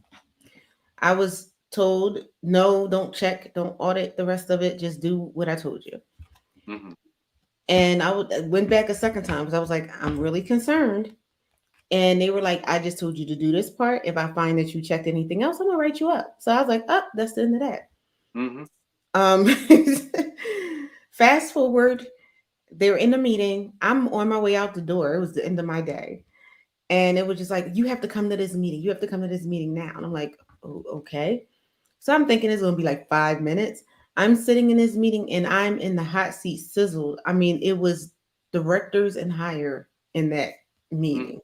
I was told, no, don't check, don't audit the rest of it, just do what I told you. mhm, And went back a second time because I was like, I'm really concerned. And they were like, I just told you to do this part. If I find that you checked anything else, I'm gonna write you up. So I was like, oh, that's the end of that. mhm, Um, fast forward, they were in the meeting. I'm on my way out the door. It was the end of my day. And it was just like, you have to come to this meeting. You have to come to this meeting now. And I'm like, oh, okay. So I'm thinking it's going to be like 5 minutes. I'm sitting in this meeting and I'm in the hot seat sizzled. I mean, it was directors and higher in that mhm, meeting.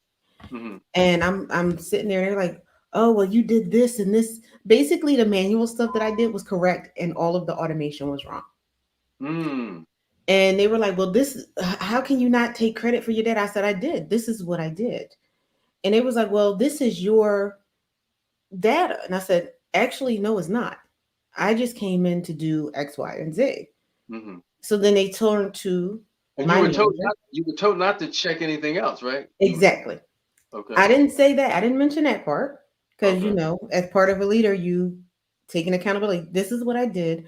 mhm, And I'm sitting there and they're like, oh, well, you did this and this. Basically, the manual stuff that I did was correct and all of the automation was wrong. mm, And they were like, well, how can you not take credit for your data? I said, I did. This is what I did. And it was like, well, this is your data. And I said, actually, no, it's not. I just came in to do X, Y, and Z. mhm. So then they turned to And my manager. you were told not to check anything else, right? You were Exactly. okay, I didn't say that. I didn't mention that part because, okay. as part of a leader, you taking accountability. This is what I did.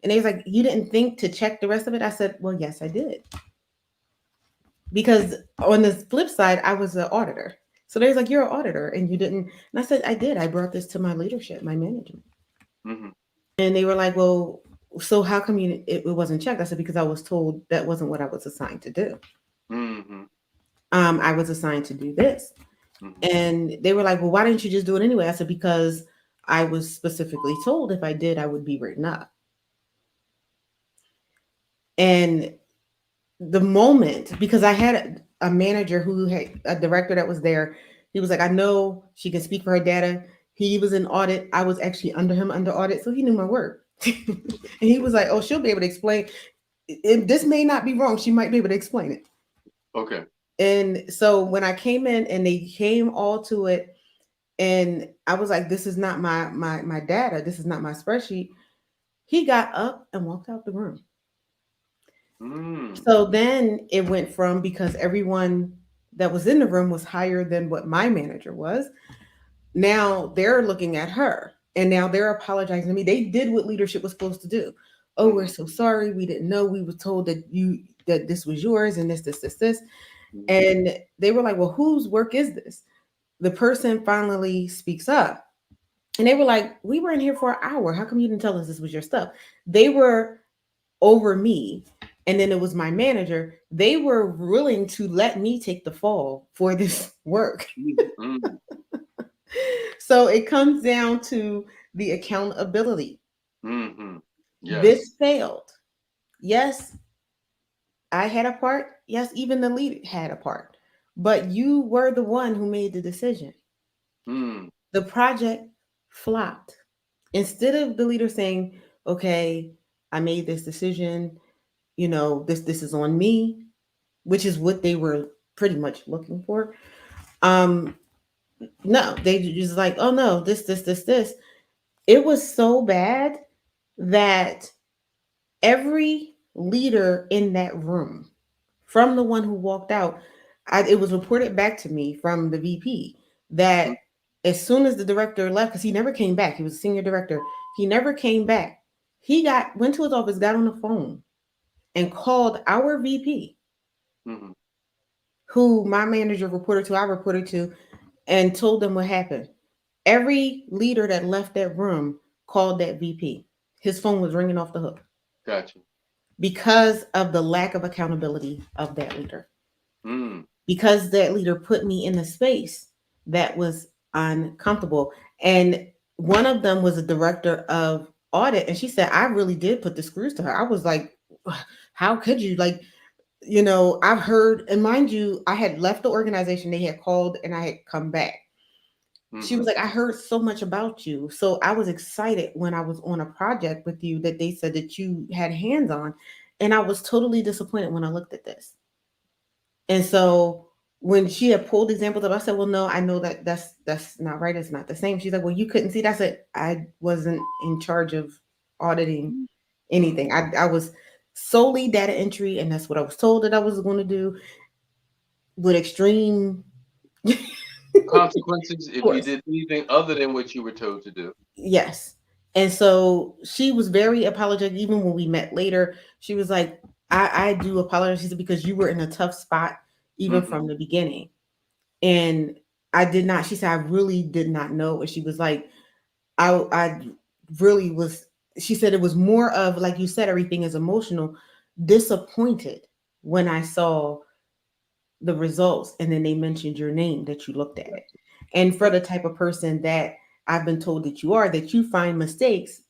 And they was like, you didn't think to check the rest of it? I said, well, yes, I did. Because on the flip side, I was an auditor. So there's like, you're an auditor and you didn't. And I said, I did. I brought this to my leadership, my management. Mhm, And they were like, well, so how come it wasn't checked? I said, because I was told that wasn't what I was assigned to do. mhm, I was assigned to do this. Mm-hmm. And they were like, well, why didn't you just do it anyway? I said, because I was specifically told if I did, I would be written up. And the moment, because I had a manager who had a director that was there, he was like, I know she can speak for her data. He was in audit. I was actually under him under audit, so he knew my work. And he was like, oh, she'll be able to explain. This may not be wrong. She might be able to explain it. Okay. And so when I came in and they came all to it, and I was like, this is not my data. This is not my spreadsheet. He got up and walked out the room. Mm. So then it went from, because everyone that was in the room was higher than what my manager was. Now they're looking at her and now they're apologizing to me. They did what leadership was supposed to do. Oh, we're Mm-hmm. so sorry. We didn't know. We were told that this was yours and this. Mm-hmm. And they were like, well, whose work is this? The person finally speaks up. And they were like, we were in here for an hour. How come you didn't tell us this was your stuff? They were over me. And then it was my manager. They were willing to let me take the fall for this work. Mm-hmm. So it comes down to the accountability. Mm-hmm. Yes. This failed. Yes, I had a part. Yes, even the lead had a part. But you were the one who made the decision. Mm. The project flopped. Instead of the leader saying, okay, I made this decision, this is on me, which is what they were pretty much looking for. Um, no, they just like, oh no, this. It was so bad that every leader in that room, from the one who walked out, it was reported back to me from the VP that as soon as the director left, because he never came back, he was a senior director, he never came back. He went to his office, got on the phone, and called our VP, Mm-hmm. who my manager reported to, I reported to, and told them what happened. Every leader that left that room called that VP. His phone was ringing off the hook Gotcha. because of the lack of accountability of that leader. Mm. Because that leader put me in a space that was uncomfortable. And one of them was a director of audit. And she said, I really did put the screws to her. I was like, how could you? Like, I've heard, and mind you, I had left the organization, they had called, and I had come back. She Mm-hmm. was like, I heard so much about you. So I was excited when I was on a project with you that they said that you had hands on. And I was totally disappointed when I looked at this. And so when she had pulled examples up, I said, well, no, I know that that's not right. It's not the same. She's like, well, you couldn't see that. I said, I wasn't in charge of auditing Mm-hmm. anything. I was solely data entry, and that's what I was told that I was going to do with extreme Consequences if you force. did anything other than what you were told to do. Yes. And so she was very apologetic. Even when we met later, she was like, I do apologize. She said, because you were in a tough spot even Mm-hmm. from the beginning. And I did not, she said, I really did not know. And she was like, I really was, she said it was more of, like you said, everything is emotional, disappointed when I saw the results. And then they mentioned your name, that you looked at it. And for the type of person that I've been told that you are, that you find mistakes,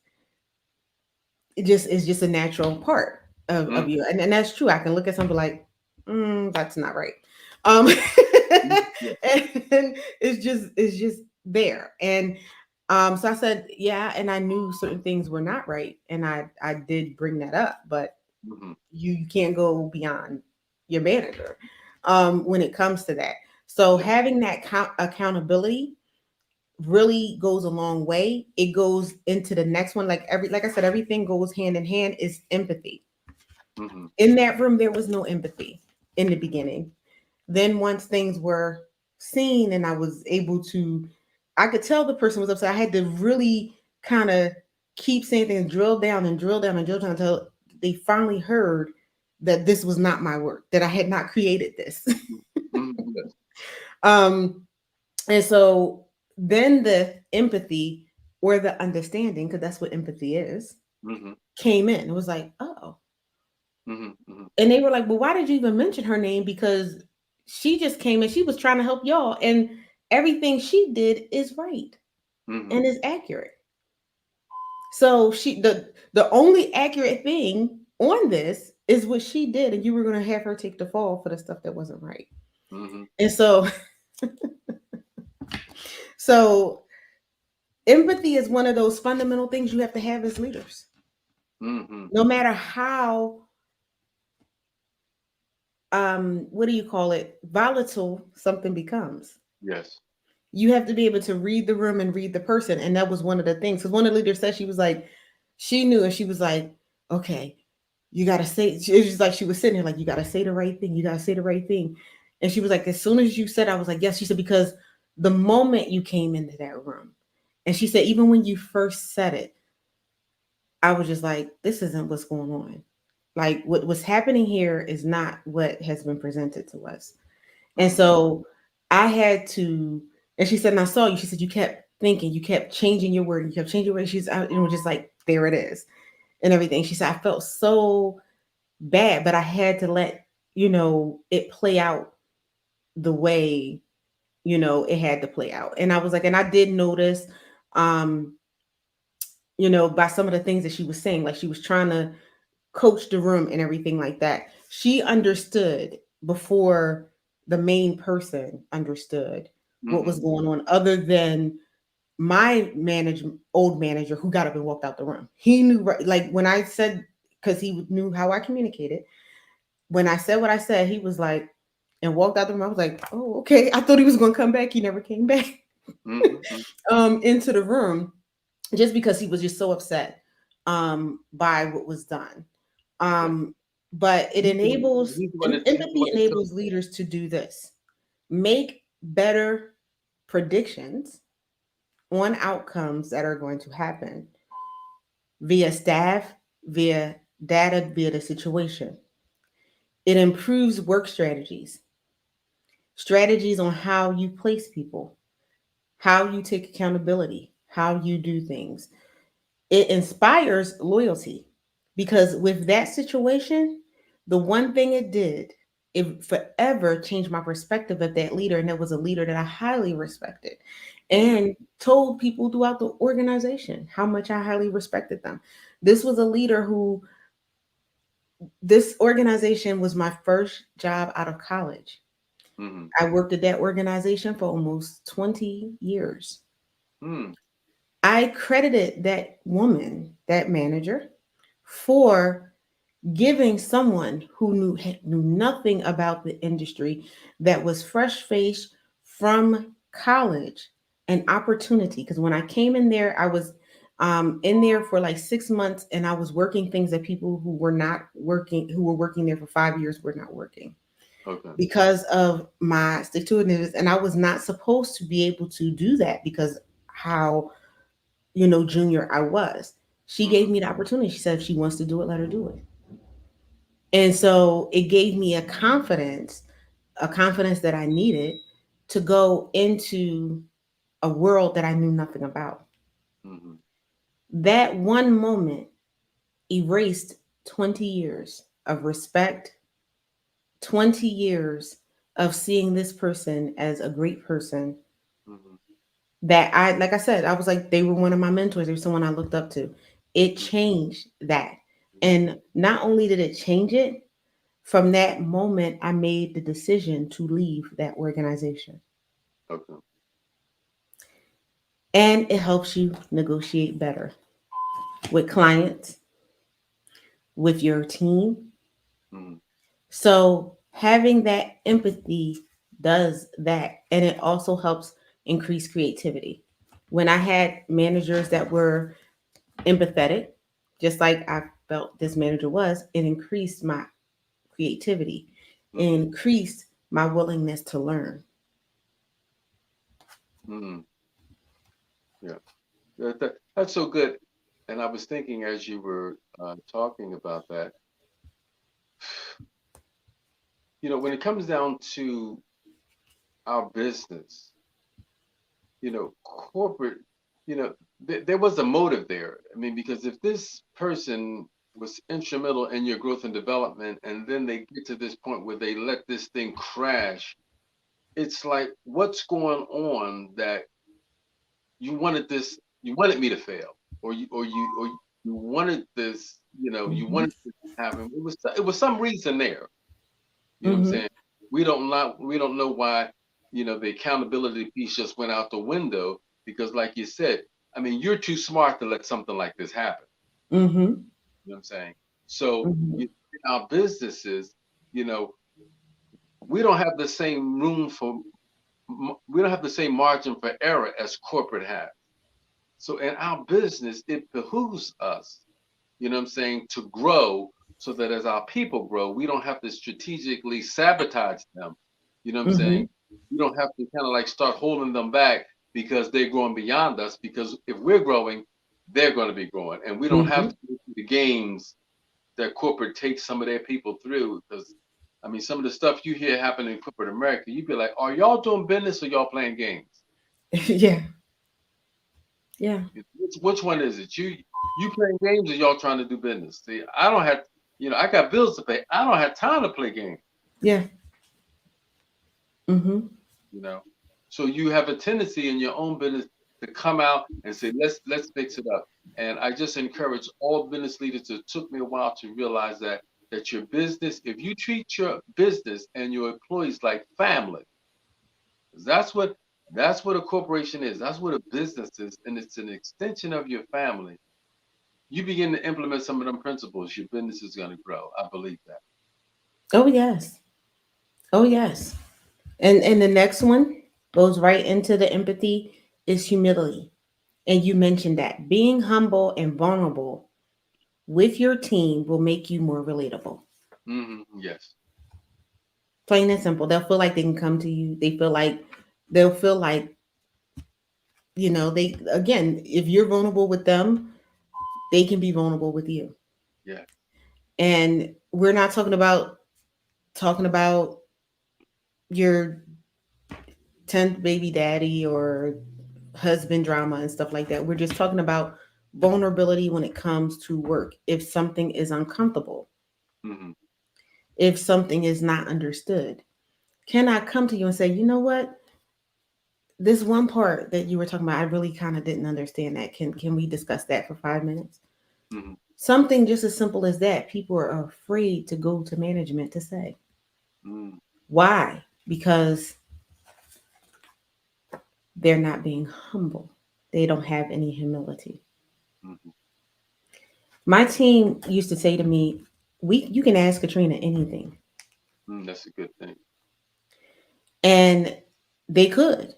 it's just a natural part of Mm-hmm. you. And that's true. I can look at something like, that's not right. Um, Yeah. and it's just there. And so I said, yeah, and I knew certain things were not right. And I did bring that up, but Mm-hmm. you can't go beyond your manager when it comes to that. So Yeah. having that accountability really goes a long way. It goes into the next one. Like I said, everything goes hand in hand. Is empathy. Mm-hmm. In that room, there was no empathy in the beginning. Then once things were seen and I was able to, I could tell the person was upset. I had to really kind of keep saying things, drill down and drill down and drill down until they finally heard that this was not my work, that I had not created this. Mm-hmm. Yes. um And so then the empathy or the understanding, because that's what empathy is, Mm-hmm. came in. It was like, oh. Mm-hmm. Mm-hmm. And they were like, well, why did you even mention her name? Because she just came in, she was trying to help y'all. And everything she did is right Mm-hmm. and is accurate. So the only accurate thing on this is what she did, and you were going to have her take the fall for the stuff that wasn't right. Mm-hmm. And so empathy is one of those fundamental things you have to have as leaders. Mm-hmm. No matter how what do you call it, volatile something becomes, Yes. you have to be able to read the room and read the person. And that was one of the things, because one of the leaders said, she was like, she knew, and she was like, okay, you got to say, it was just like she was sitting there like, you got to say the right thing, you got to say the right thing. And she was like, as soon as you said, I was like, yes. She said, because the moment you came into that room, and she said, even when you first said it, I was just like, this isn't what's going on. Like what's happening here is not what has been presented to us. And Mm-hmm. so I had to, and she said, and I saw you. She said, you kept thinking, you kept changing your word, you kept changing your word. She's out, and it was just like, there it is, and everything. She said, I felt so bad, but I had to let, it play out the way, it had to play out. And I was like, and I did notice, um, by some of the things that she was saying, like she was trying to coach the room and everything like that. She understood before the main person understood what Mm-hmm. was going on, other than my old manager who got up and walked out the room. He knew, like when I said, because he knew how I communicated. When I said what I said, he was like, and walked out the room. I was like, oh, okay. I thought he was going to come back. He never came back Mm-hmm. into the room, just because he was just so upset by what was done. Yeah. Um, but it He's the one, enables, he's the empathy one that took. enables leaders to do this: make better predictions on outcomes that are going to happen via staff, via data, via the situation. It improves work strategies, strategies on how you place people, how you take accountability, how you do things. It inspires loyalty, because with that situation, the one thing it did, it forever changed my perspective of that leader. And that was a leader that I highly respected, Mm-hmm. and told people throughout the organization how much I highly respected them. This was a leader who, this organization was my first job out of college. Mm-hmm. I worked at that organization for almost 20 years. Mm-hmm. I credited that woman, that manager, for giving someone who knew nothing about the industry, that was fresh faced from college, an opportunity. Because when I came in there, I was in there for like 6 months, and I was working things that people who were not working, who were working there for 5 years, were not working, Okay. because of my stick to itiveness. And I was not supposed to be able to do that, because how, junior I was. She Mm-hmm. gave me the opportunity. She said, if she wants to do it, let her do it. And so it gave me a confidence that I needed to go into a world that I knew nothing about. Mm-hmm. That one moment erased 20 years of respect, 20 years of seeing this person as a great person, Mm-hmm. that I, like I said, I was like, they were one of my mentors. They were someone I looked up to. It changed that. And not only did it change it, from that moment, I made the decision to leave that organization. Okay. And it helps you negotiate better with clients, with your team. Mm-hmm. So having that empathy does that. And it also helps increase creativity. When I had managers that were empathetic, just like I felt this manager was, it increased my creativity, it Mm-hmm. increased my willingness to learn. Mm-hmm. Yeah. That's so good. And I was thinking as you were talking about that, when it comes down to our business, corporate, there was a motive there. I mean, because if this person was instrumental in your growth and development, and then they get to this point where they let this thing crash, it's like, what's going on that you wanted me to fail, or you wanted this, you Mhm. wanted this to happen. It was some reason there. You know what I'm Mhm. saying? We don't know why, the accountability piece just went out the window because, like you said, I mean, you're too smart to let something like this happen. Mhm. You know what I'm saying? So Mhm. in our businesses, you know, we don't have the same we don't have the same margin for error as corporate has. So in our business, it behooves us, what I'm saying, to grow so that as our people grow, we don't have to strategically sabotage them. You know what I'm saying? Mhm. We don't have to kind of like start holding them back because they're growing beyond us. Because if we're growing, they're going to be growing. And we don't have Mhm. to go through the games that corporate takes some of their people through. Because, I mean, some of the stuff you hear happen in corporate America, you'd be like, are y'all doing business or y'all playing games? Yeah. Yeah. Which one is it? You playing games or y'all trying to do business? See, I don't have, I got bills to pay. I don't have time to play games, Yeah. Mhm. you know. So you have a tendency in your own business to come out and say, let's fix it up. And I just encourage all business leaders. It took me a while to realize that your business, if you treat your business and your employees like family, 'cause that's what a corporation is. That's what a business is, and it's an extension of your family. You begin to implement some of them principles, your business is going to grow. I believe that. Oh yes. Oh yes. And the next one goes right into the empathy is humility. And you mentioned that being humble and vulnerable with your team will make you more relatable. Yes. Plain and simple. They'll feel like they can come to you. They'll feel like, they again, if you're vulnerable with them, they can be vulnerable with you. Yeah. And we're not talking about your 10th baby daddy or husband drama and stuff like that. We're just talking about vulnerability when it comes to work. If something is uncomfortable, hmm if something is not understood, can I come to you and say, you know what? This one part that you were talking about, I really kind of didn't understand that. Can we discuss that for 5 minutes? hmm Something just as simple as that. People are afraid to go to management to say. mm Why? Because they're not being humble. They don't have any humility. hmm My team used to say to me, "We you can ask Katrina anything." That's a good thing. And they could.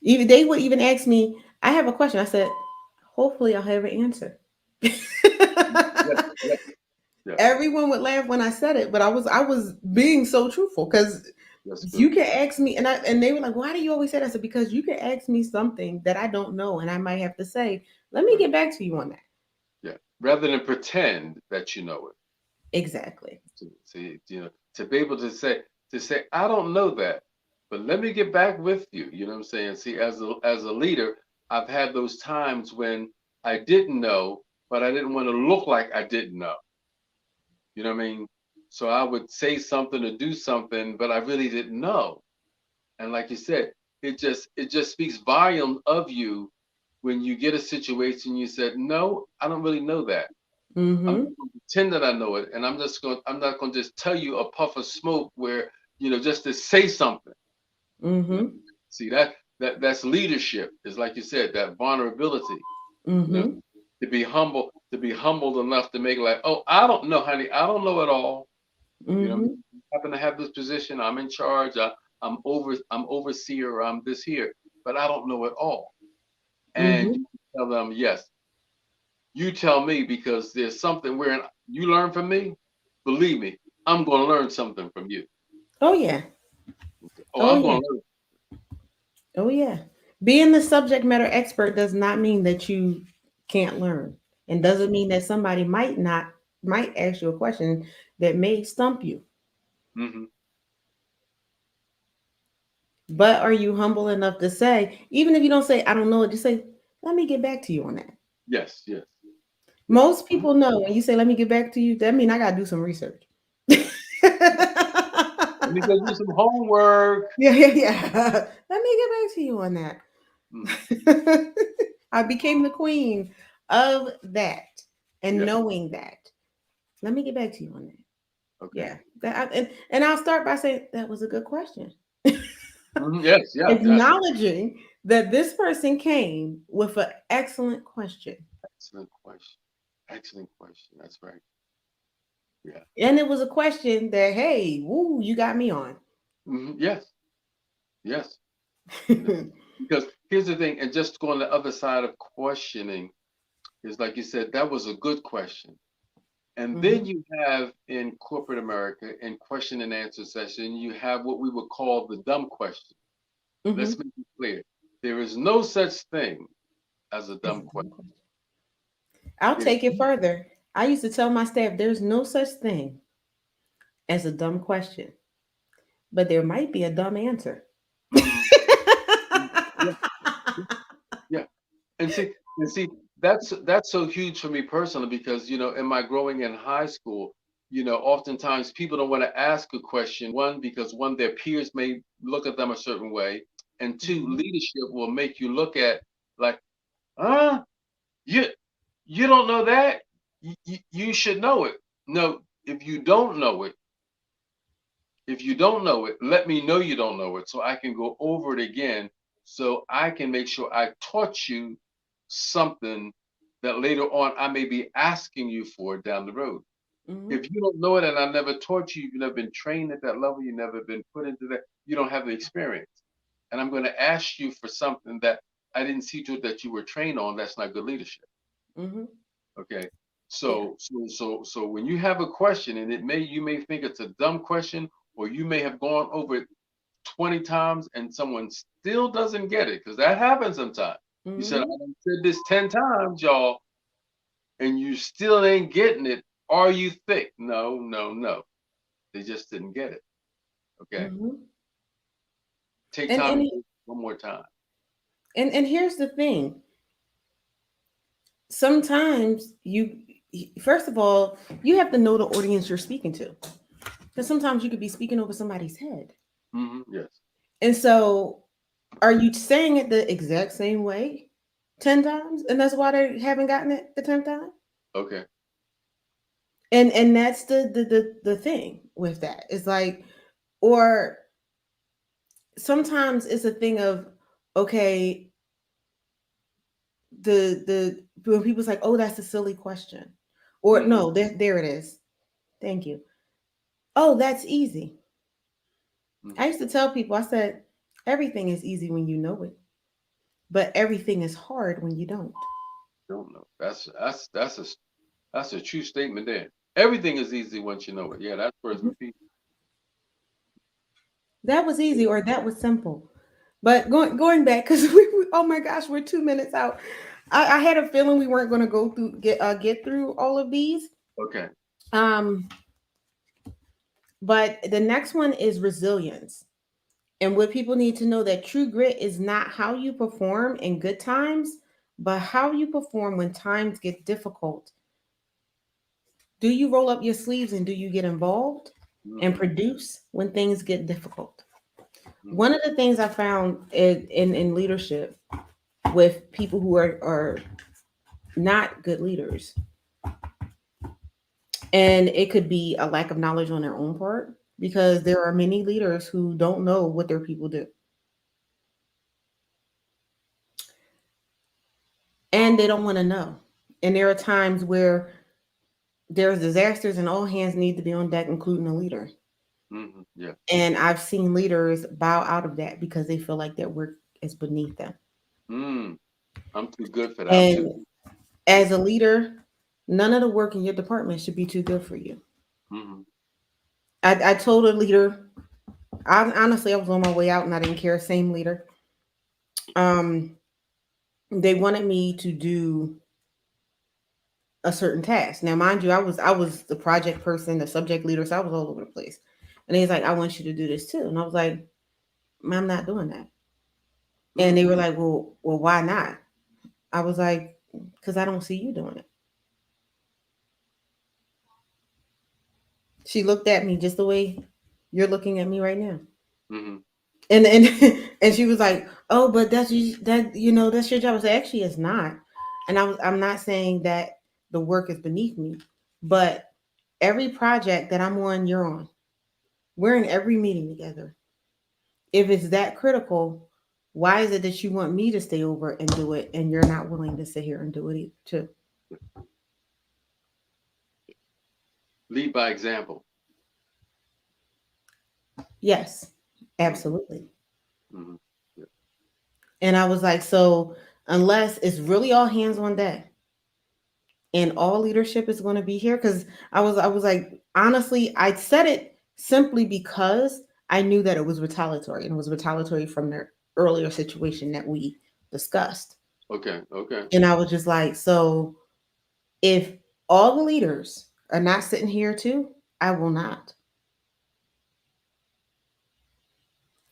Even they would even ask me, "I have a question." I said, "Hopefully I'll have an answer." Yeah. Yeah. Yeah. Everyone would laugh when I said it, but I was being so truthful because That's you good. can ask me, and they were like, "Why do you always say that?" I said, "Because you can ask me something that I don't know, and I might have to say, let me Right. get back to you on that." Yeah. Rather than pretend that you know it. Exactly. To be able to say, I don't know that, but let me get back with you. You know what I'm saying? See, as a leader, I've had those times when I didn't know, but I didn't want to look like I didn't know. You know what I mean? So I would say something or do something, but I really didn't know. And like you said, it just speaks volume of you when you get a situation you said, no, I don't really know that. I'm Mm-hmm. not going to pretend that I know it, and I'm not going to just tell you a puff of smoke where just to say something. You know, Mm-hmm. see that's leadership. Is like you said, that vulnerability. You know, Mm-hmm. to be humbled enough to make it like, oh, I don't know, honey, I don't know it all. You know, Mm-hmm. I happen to have this position. I'm in charge. I'm overseer. I'm this here, but I don't know it all. And Mm-hmm. you tell them, yes, you tell me because there's something where you learn from me. Believe me, I'm going to learn something from you. Oh yeah. Oh, Oh I'm yeah. going to learn. Oh yeah. Being the subject matter expert does not mean that you can't learn. And doesn't mean that somebody might ask you a question that may stump you. hmm But are you humble enough to say, even if you don't say I don't know it, just say, let me get back to you on that. Yes, yes, yes. Most people know when you say let me get back to you, that means I gotta do some research. Let me go do some homework. Yeah, yeah, yeah. Let me get back to you on Mm, that. I became the queen of that and yeah. knowing that. Let me get back to you on that. Okay. Yeah. And I'll start by saying that was a good question. Yes. Yeah. That's Acknowledging that this person came with an excellent question. excellent question. Excellent question. That's right. Yeah. And it was a question that, hey, woo, you got me on. Yes. Yes. You know, because here's the thing, and just go on the other side of questioning is like you said, that was a good question. And then Hmm. you have in corporate America, in question and answer session, you have what we would call the dumb question. Let's Hmm. make it clear. There is no such thing as a It's dumb a question. dumb question. I'll If take it further. I used to tell my staff there's no such thing as a dumb question, but there might be a dumb answer. Mhm, yeah, yeah, yeah. And see, that's so huge for me personally because in my growing in high school, oftentimes people don't want to ask a question. One, because their peers may look at them a certain way, and two, Mhm. leadership will make you look at like, huh? You you don't know that? You should know it. No, if you don't know it, let me know you don't know it so I can go over it again so I can make sure I taught you something that later on I may be asking you for down the road. Mhm. If you don't know it and I never taught you, you've never been trained at that level, you've never been put into that, you don't have the experience. And I'm going to ask you for something that I didn't see to it that you were trained on. That's not good leadership. Mhm. Okay. Yeah. So when you have a question and you may think it's a dumb question, or you may have gone over it 20 times and someone still doesn't get it, because that happens sometimes. You said, I Mhm. done said this 10 times, y'all, and you still ain't getting it. Are you thick? No, no, no. They just didn't get it. Okay. Mhm. Take And time and and go one more time. and here's the thing. Sometimes first of all, you have to know the audience you're speaking to. Because sometimes you could be speaking over somebody's head. Yes. And so are you saying it the exact same way 10 times? And that's why they haven't gotten it the 10th time? Okay. And that's the thing with that. It's like, or sometimes it's a thing of, okay, the when people's like, oh, that's a silly question. Or hmm no, there it is. Thank you. Oh, that's easy. I hmm used to tell people, I said, everything is easy when you know it, but everything is hard when you don't. Don't know. That's a true statement there. Everything is easy once you know it. Yeah, that's worth Mhm. repeating. That was easy or that was simple. But going back, because oh my gosh, we're 2 minutes out. I had a feeling we weren't going to go through get through all of these. Okay. Um, but the next one is resilience. And what people need to know that true grit is not how you perform in good times, but how you perform when times get difficult. Do you roll up your sleeves and do you get involved and hmm produce when things get difficult? hmm One of the things I found in leadership with people who are not good leaders, and it could be a lack of knowledge on their own part, because there are many leaders who don't know what their people do. And they don't want to know. And there are times where there's disasters and all hands need to be on deck, including the leader. Yeah. And I've seen leaders bow out of that because they feel like their work is beneath them. Mm. I'm too good for that. I'm too And good. Yeah. as a leader, none of the work in your department should be too good for you. hmm I told a leader, honestly, I was on my way out and I didn't care. Same leader. Um, they wanted me to do a certain task. Now, mind you, I was the project person, the subject leader, so I was all over the place. And he's like, I want you to do this too. And I was like, I'm not doing that. And they Mm. were like, well, why not? I was like, because I don't see you doing it. She looked at me just the way You're looking at me right now. Mm-hmm. And and she was like, "Oh, but that's your job." I said, "Actually, it's not." And I'm not saying that the work is beneath me, but every project that I'm on, you're on. We're in every meeting together. If it's that critical, why is it that you want me to stay over and do it, and you're not willing to sit here and do it too? Lead by example. Yes, Mm-hmm. absolutely. Mm-hmm. Yeah. And I was like, so unless it's really all hands on deck and all leadership is going to be here, because I was like, honestly, I said it simply because I knew that it was retaliatory, and it was retaliatory from the earlier situation that we discussed. Okay. Okay. And I was just like, so if all the leaders are not sitting here too, I will not.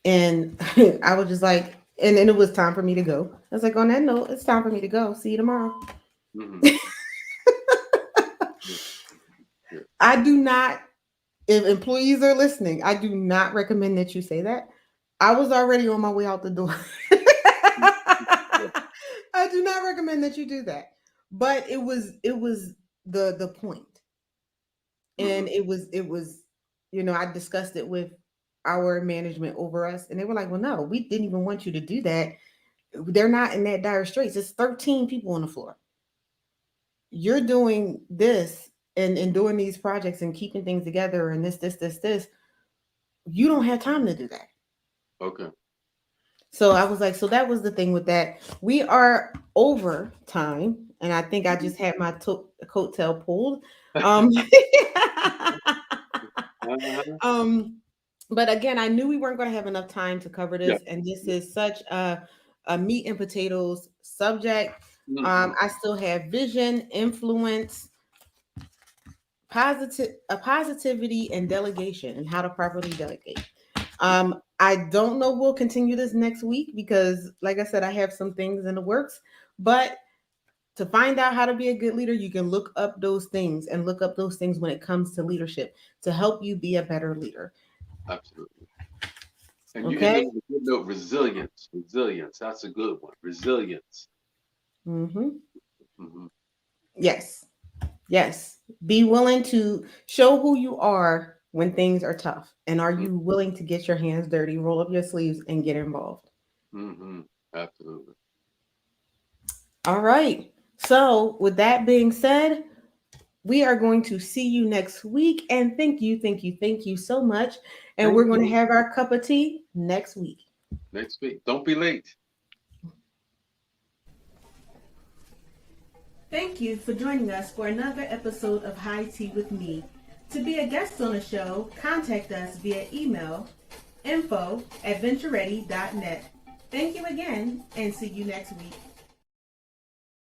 And I was just like, and then it was time for me to go. I was like, on that note, it's time for me to go. See you tomorrow. Mm-hmm. Yeah. Yeah. I do not, if employees are listening, I do not recommend that you say that. I was already on my way out the door. Yeah. I do not recommend that you do that. But it was the point. Mm-hmm. And it was, I discussed it with our management over us, and they were like, well, no, we didn't even want you to do that. They're not in that dire straits. It's 13 people on the floor. You're doing this and doing these projects and keeping things together and this. You don't have time to do that. Okay. So I was like, so that was the thing with that. We are over time, and I think I Mm-hmm. just had my coattail pulled. Um, Uh-huh. um, but again, I knew we weren't going to have enough time to cover Yeah. this, and this Yeah. is such a meat and potatoes subject. Mm-hmm. I still have vision, influence, positivity, and delegation, and how to properly delegate. I don't know. We'll continue this next week because, like I said, I have some things in the works. But to find out how to be a good leader, you can look up those things and look up those things when it comes to leadership to help you be a better leader. Absolutely. And you ended Okay. with a good note, resilience. Resilience. That's a good one. Resilience. Mm-hmm. Mm-hmm. Yes. Yes. Be willing to show who you are when things are tough. And are you willing to get your hands dirty, roll up your sleeves, and get involved? Mm-hmm. Absolutely. All right. So, with that being said, we are going to see you next week. And thank you so much. And Thank we're going to you. have our cup of tea next week. Next week. Don't be late. Thank you for joining us for another episode of High Tea with Me. To be a guest on the show, contact us via email info@ventureready.net. Thank you again, and see you next week.